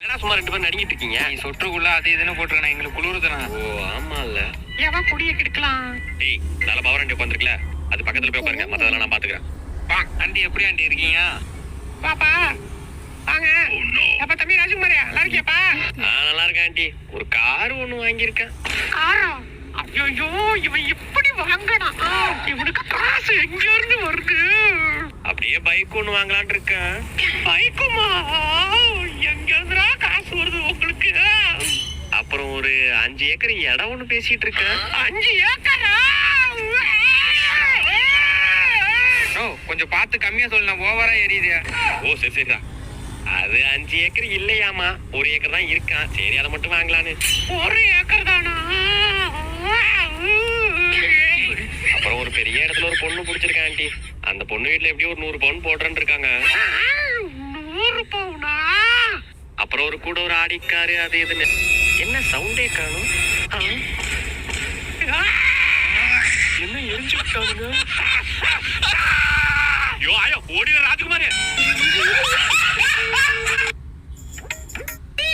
என்னடா சும்மா 2 பேரும் நடிங்கிட்டு இருக்கீங்க? நீ சொட்டுக்குள்ள அது இதுன்னு போட்டுருக்கேன் எங்களுக்கு குளிருதுண்ணா. ஓ ஆமா இல்ல. எவன் குடிய கெடுக்கலாம்? டேய் நல்ல பவர் ஆண்டி உட்காந்துருக்கல, அது பக்கத்துல போய் உட்காருங்க, மத்ததெல்லாம் நான் பாத்துக்கிறேன். ஆண்டி எப்படி ஆண்டி இருக்கீங்க? பாப்பா வாங்க. அப்ப தம்பி ராஜகுமாரியா நல்லா இருக்கியாப்பா? நான் நல்லா இருக்கேன் ஆண்டி. ஒரு கார் ஒண்ணு வாங்கியிருக்கேன். காரா? ஐயோ இவன் எப்படி வாங்கனா? இவனுக்கு காசு எங்க இருந்து வருது? அப்படியே பைக் ஒண்ணு வாங்கலாம்னு இருக்கேன். பைக்குமா? எங்க இருந்துடா காசு வருது உங்களுக்கு? அப்புறம் ஒரு 5 ஏக்கர் இடம் ஒண்ணு பேசிட்டு இருக்கேன். 5 ஏக்கரா? ஓ கொஞ்சம் பார்த்து கம்மியா சொல்லு, ஓவரா எரியுது. ஓ சரி சரிடா. அது 5 ஏக்கர் இல்லையாமா, 1 ஏக்கர் தான் இருக்கான். சரி அதை மட்டும் வாங்கலான்னு. 1 ஏக்கர் தானா? அப்புறம் ஒரு பெரிய இடத்துல ஒரு பொண்ணு பிடிச்சிருக்கேன் ஆண்டி. அந்த பொண்ணு வீட்டுல எப்படியும் ஒரு 100 பவுன் போடுறேன்னு இருக்காங்க. 100 பவுனா? அப்புறம் ஒரு கூட ஒரு ஆடிக்காரு அது இதுன்னு. என்ன சவுண்டே காணும்? என்ன எரிஞ்சு விட்டானுங்க? ஐயோ ஆயோ ஓடிய ராஜகுமாரே.